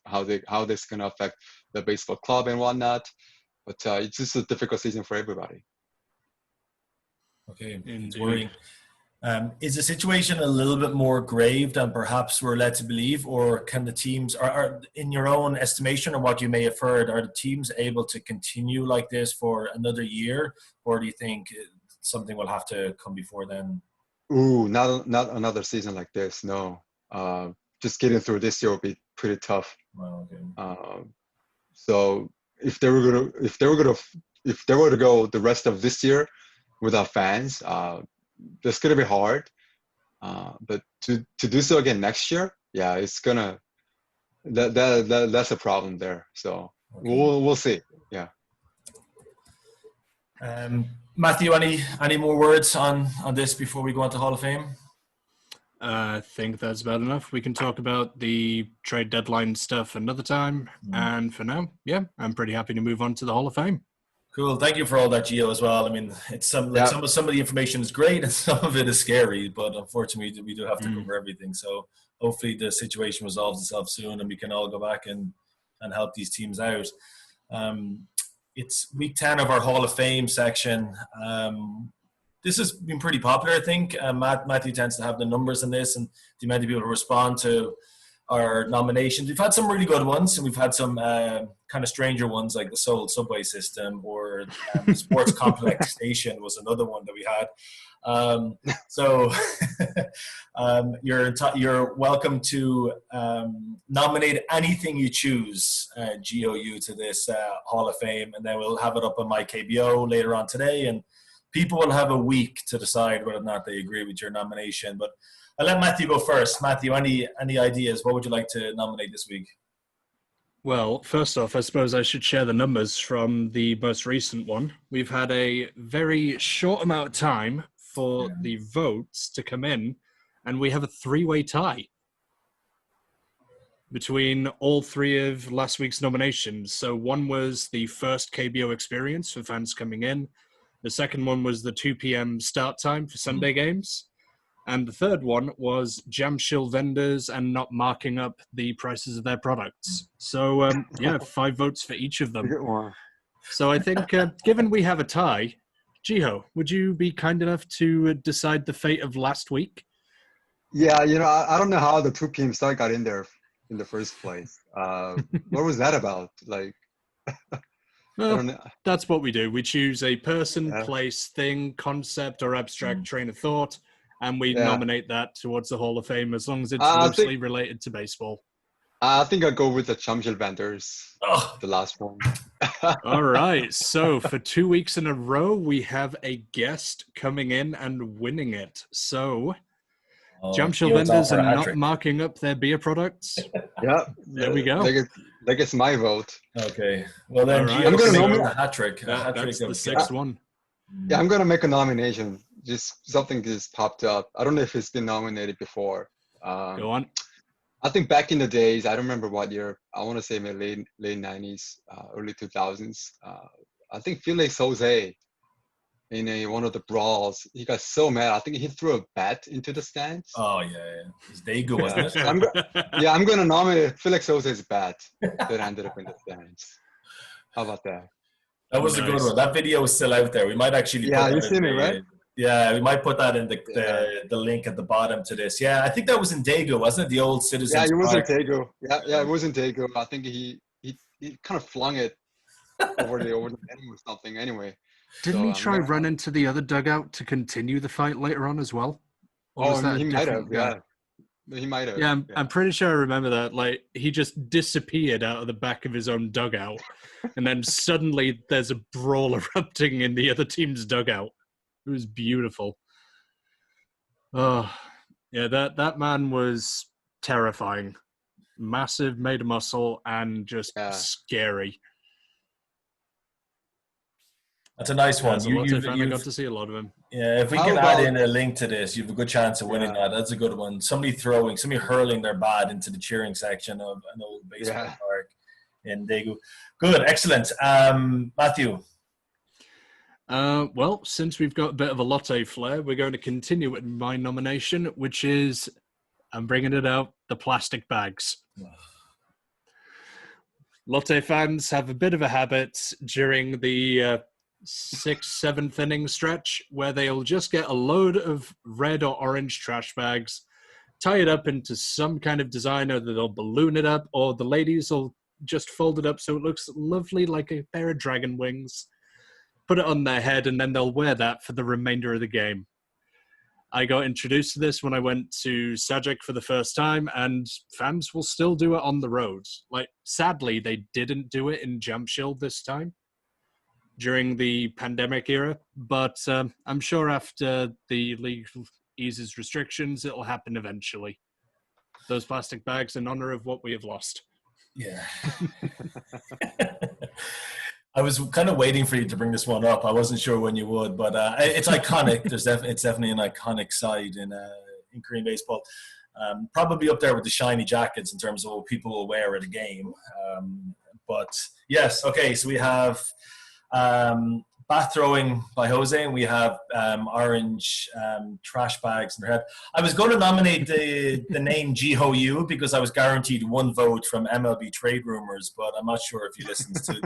how this can affect the baseball club and whatnot. But it's just a difficult season for everybody. Okay, it's worrying. Is the situation a little bit more grave than perhaps we're led to believe, or can the teams, are in your own estimation or what you may have heard, are the teams able to continue like this for another year, or do you think something will have to come before then? Ooh, not another season like this. No, just getting through this year will be pretty tough. Wow, okay. So if they were to go the rest of this year without fans, that's gonna be hard. But to do so again next year, yeah, it's gonna that's a problem there. So okay. We'll see. Yeah. Matthew, any more words on this before we go on to Hall of Fame? I think that's about enough. We can talk about the trade deadline stuff another time. And for now, yeah, I'm pretty happy to move on to the Hall of Fame. Cool. Thank you for all that, Jeeho, as well. I mean, it's some of the information is great and some of it is scary, but unfortunately we do have to cover everything. So hopefully the situation resolves itself soon and we can all go back and help these teams out. It's week 10 of our Hall of Fame section. This has been pretty popular, I think. Matthew tends to have the numbers in this and the amount of people who respond to our nominations. We've had some really good ones, and we've had some kind of stranger ones like the Seoul subway system, or Sports Complex Station was another one that we had. So you're welcome to nominate anything you choose, Jeeho Yoo, to this Hall of Fame, and then we'll have it up on my KBO later on today, and people will have a week to decide whether or not they agree with your nomination. But I'll let Matthew go first. Matthew, any ideas? What would you like to nominate this week? Well, first off, I suppose I should share the numbers from the most recent one. We've had a very short amount of time for the votes to come in, and we have a 3-way tie between all 3 of last week's nominations. So one was the first KBO experience for fans coming in. The second one was the 2 p.m. start time for Sunday games. And the third one was jam shill vendors and not marking up the prices of their products. So, 5 votes for each of them. So I think, given we have a tie, Jeeho, would you be kind enough to decide the fate of last week? Yeah, I don't know how the 2 p.m. start got in there in the first place. What was that about? Like, well, that's what we do. We choose a person, place, thing, concept, or abstract train of thought, and we nominate that towards the Hall of Fame as long as it's loosely related to baseball. I think I'll go with the jam shill vendors, the last one. All right. So for 2 weeks in a row, we have a guest coming in and winning it. So jam shill vendors are not marking up their beer products. Yeah. There we go. That gets my vote. Okay. Well, then right. I'm going to nominate a hat trick. That's the 6th one. Yeah, I'm going to make a nomination. Just something just popped up. I don't know if it's been nominated before. Go on. I think back in the days, I don't remember what year. I want to say maybe late 90s, early 2000s. I think Felix Jose, in one of the brawls, he got so mad. I think he threw a bat into the stands. Oh, yeah. It's Daegu, wasn't it? I'm going to nominate Felix Jose's bat that ended up in the stands. How about that? That was a good one. That video is still out there. We might actually put you've seen it, right? Yeah, we might put that in the link at the bottom to this. Yeah, I think that was in Daegu, wasn't it? The old Citizens Yeah, it was in Park. Daegu. Yeah, it was in Daegu. I think he kind of flung it over the end or something. Anyway, didn't he try run into the other dugout to continue the fight later on as well? He might have. Yeah. He might have. Yeah, I'm pretty sure I remember that. Like, he just disappeared out of the back of his own dugout, and then suddenly there's a brawl erupting in the other team's dugout. It was beautiful. Oh, yeah, that man was terrifying. Massive, made of muscle, and just scary. That's a nice one. As a Lotte fan, I got to see a lot of him. Yeah, if we can add in a link to this, you have a good chance of winning that. That's a good one. Somebody hurling their bat into the cheering section of an old baseball park in Daegu. Good, excellent. Matthew. Well, since we've got a bit of a Lotte flair, we're going to continue with my nomination, which is, I'm bringing it out, the plastic bags. Lotte fans have a bit of a habit during the 6th, 7th inning stretch where they'll just get a load of red or orange trash bags, tie it up into some kind of design, or they'll balloon it up, or the ladies will just fold it up so it looks lovely like a pair of dragon wings, put it on their head, and then they'll wear that for the remainder of the game. I got introduced to this when I went to Sajak for the first time, and fans will still do it on the road. Like, sadly, they didn't do it in Jamshid this time during the pandemic era, but I'm sure after the league eases restrictions, it'll happen eventually. Those plastic bags in honor of what we have lost. Yeah. I was kind of waiting for you to bring this one up. I wasn't sure when you would, but it's iconic. It's definitely an iconic side in Korean baseball. Probably up there with the shiny jackets in terms of what people will wear at a game. But yes, okay. So we have bat throwing by Jose, and we have orange trash bags in their head. I was going to nominate the name Jeeho Yoo because I was guaranteed one vote from MLB Trade Rumors, but I'm not sure if he listens to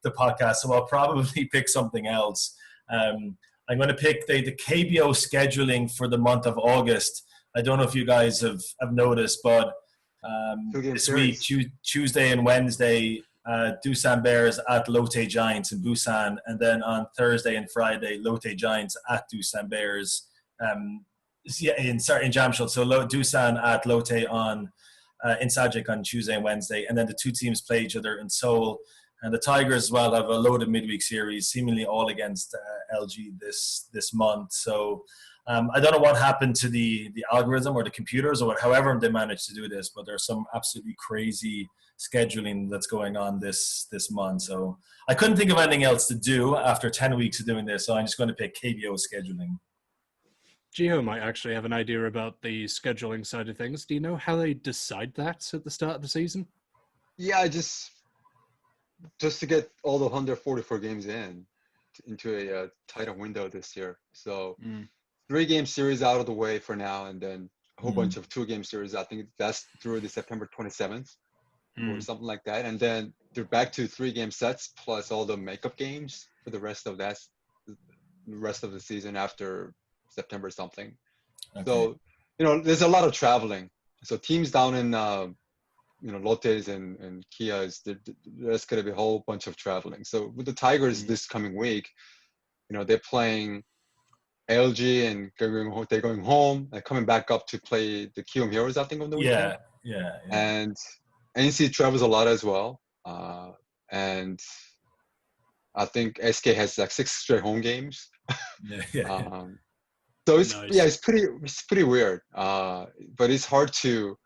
the podcast, so I'll probably pick something else. I'm going to pick the KBO scheduling for the month of August. I don't know if you guys have noticed, but this week, Tuesday and Wednesday, Doosan Bears at Lotte Giants in Busan, and then on Thursday and Friday, Lotte Giants at Doosan Bears in Jamshid. So Doosan at Lotte in Sajak on Tuesday and Wednesday, and then the two teams play each other in Seoul. And the Tigers as well have a loaded midweek series, seemingly all against LG this month. So I don't know what happened to the algorithm or the computers or however they managed to do this, but there's some absolutely crazy scheduling that's going on this month. So I couldn't think of anything else to do after 10 weeks of doing this, so I'm just going to pick KBO scheduling. Jeeho might actually have an idea about the scheduling side of things. Do you know how they decide that at the start of the season? Yeah, just to get all the 144 games into a tighter window this year. So 3-game series out of the way for now, and then a whole bunch of 2-game series. I think that's through the September 27th or something like that. And then they're back to 3-game sets plus all the makeup games for the rest of the season after September something. Okay. So, there's a lot of traveling. So teams down in Lottes and Kias, there's going to be a whole bunch of traveling. So with the Tigers this coming week, they're playing LG and they're going home and coming back up to play the Kium Heroes, I think, on the weekend. Yeah. And NC travels a lot as well. And I think SK has like 6 straight home games. So it's pretty weird. But it's hard to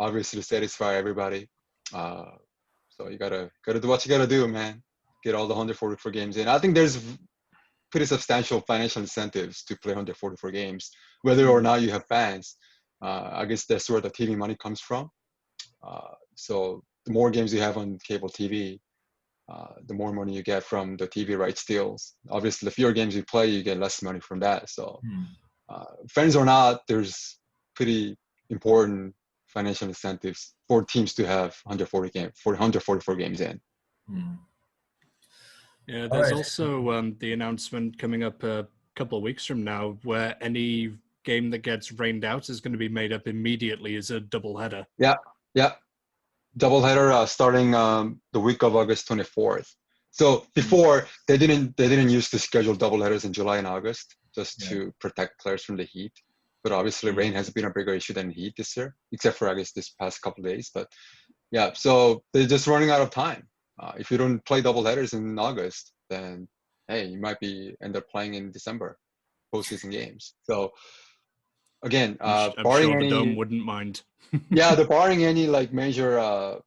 obviously satisfy everybody. So you gotta do what you gotta do, man. Get all the 144 games in. I think there's pretty substantial financial incentives to play 144 games, whether or not you have fans. I guess that's where the TV money comes from. So the more games you have on cable TV, the more money you get from the TV rights deals. Obviously, the fewer games you play, you get less money from that. So fans or not, there's pretty important financial incentives for teams to have 144 games in. Yeah, there's also the announcement coming up a couple of weeks from now where any game that gets rained out is going to be made up immediately as a doubleheader. Yeah. Doubleheader starting the week of August 24th. So before they didn't used to schedule doubleheaders in July and August just to protect players from the heat. but obviously rain has been a bigger issue than heat this year, except for I guess this past couple of days. But yeah, so they're just running out of time. If you don't play double headers in August, then hey, you might end up playing in December postseason games. So again, I'm barring sure the any, Dome wouldn't mind. yeah, the barring any like major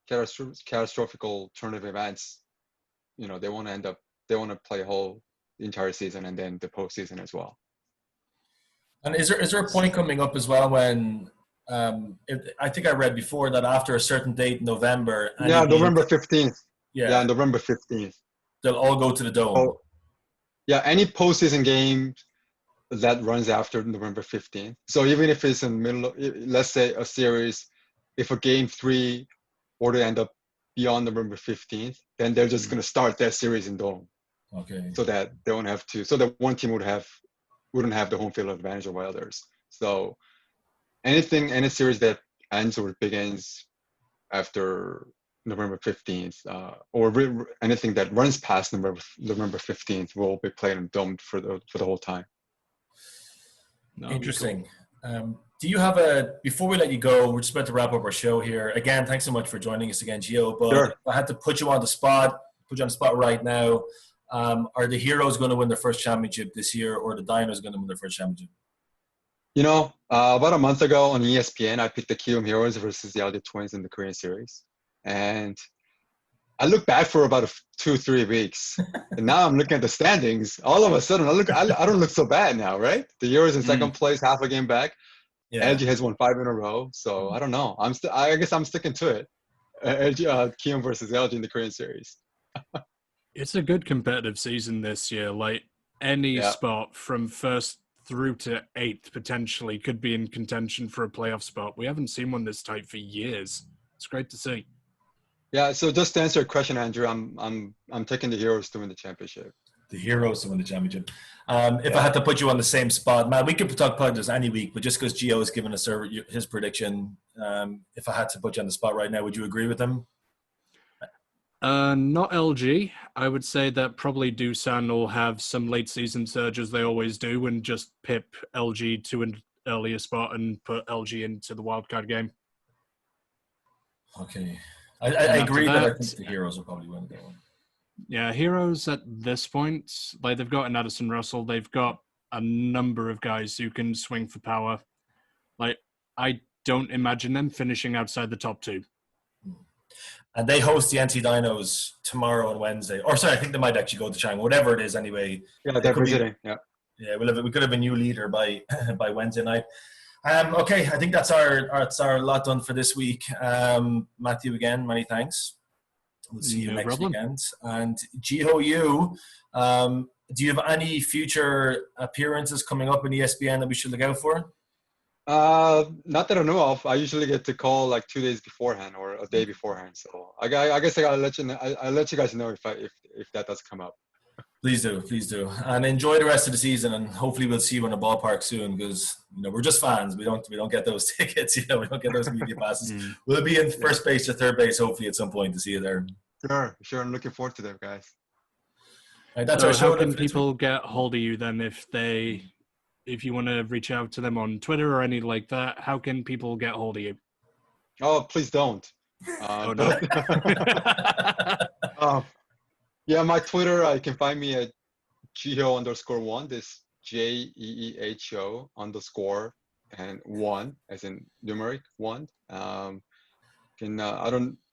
catastrophical tournament events, they want to play a whole entire season and then the postseason as well. And is there a point coming up as well when I think I read before that after a certain date in November? Yeah, November 15th. Yeah, November 15th. They'll all go to the Dome. Oh, yeah, any postseason game that runs after November 15th. So even if it's in the middle, let's say a series, if a game 3 were to end up beyond November 15th, then they're just going to start that series in Dome. Okay. So that they don't have to. So that one team wouldn't have the home field advantage over others. So any series that ends or begins after November 15th, or anything that runs past November 15th, will be played in Dome for the whole time. Interesting. Cool. Do you have before we let you go, we're just about to wrap up our show here. Again, thanks so much for joining us again, Jeeho. But sure. If I had to put you on the spot right now, are the Heroes going to win their first championship this year, or the Dinos going to win their first championship? About a month ago on ESPN, I picked the Kiwoom Heroes versus the LG Twins in the Korean series. And I looked back for about 2-3 weeks. And now I'm looking at the standings. All of a sudden, I don't look so bad now, right? The Heroes in second place, half a game back. Yeah. LG has won 5 in a row. So I don't know. I guess I'm sticking to it. Kiwoom versus LG in the Korean series. It's a good competitive season this year. Like any spot from first through to 8th potentially could be in contention for a playoff spot. We haven't seen one this tight for years. It's great to see. Yeah. So just to answer your question, Andrew, I'm taking the Heroes to win the championship. The Heroes to win the championship. If I had to put you on the same spot, man, we could talk about this any week, but just because Jeeho has given us his prediction, if I had to put you on the spot right now, would you agree with him? Not LG. I would say that probably Doosan will have some late season surges they always do and just pip LG to an earlier spot and put LG into the wildcard game. Okay. I agree that I think the Heroes will probably win that one. Yeah, Heroes at this point, like they've got an Addison Russell, they've got a number of guys who can swing for power. Like, I don't imagine them finishing outside the top 2. And they host the NC Dinos tomorrow and Wednesday. Or sorry, I think they might actually go to China. Whatever it is anyway. Yeah, they're visiting. Yeah, we could have a new leader by Wednesday night. Okay, I think that's our lot done for this week. Matthew, again, many thanks. We'll see you next weekend. And Jeeho Yoo, do you have any future appearances coming up in ESPN that we should look out for? Not that I know of. I usually get to call like 2 days beforehand or a day beforehand. So I guess I gotta let you know. I'll let you guys know if that does come up. Please do, and enjoy the rest of the season. And hopefully we'll see you in a ballpark soon because we're just fans. We don't get those tickets. We don't get those media passes. We'll be in first base or third base hopefully at some point to see you there. Sure. I'm looking forward to them, guys. Right, that's so our show. How can people get hold of you then if you want to reach out to them on Twitter or anything like that? How can people get hold of you? Oh, please don't. Oh no. Yeah, my Twitter, you can find me at Jeeho_1. This JEEHO _ and 1 as in numeric 1. I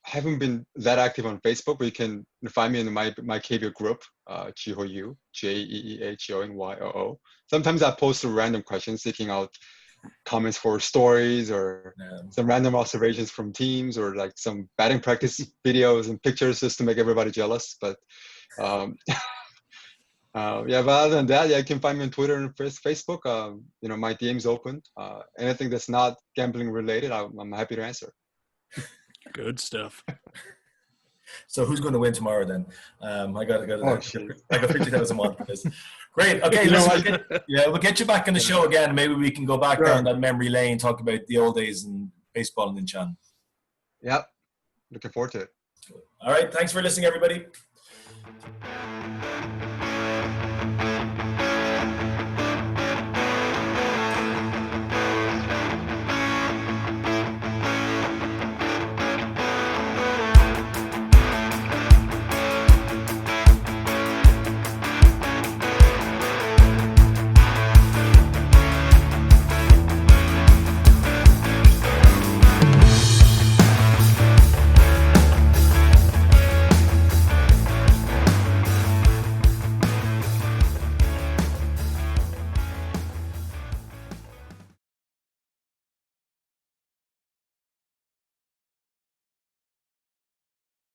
haven't been that active on Facebook, but you can find me in my KBO group, Jeeho Yoo, JEEHO and YOO. Sometimes I post some random questions, seeking out comments for stories or some random observations from teams or like some batting practice videos and pictures just to make everybody jealous. But but other than that, you can find me on Twitter and Facebook. My DM's open. Anything that's not gambling related, I'm happy to answer. Good stuff. So who's going to win tomorrow then? I got 50,000 won for this. Great. Okay, we'll get you back on the show again. Maybe we can go back down that memory lane, talk about the old days in baseball in Incheon. Yep. Looking forward to it. All right. Thanks for listening, everybody.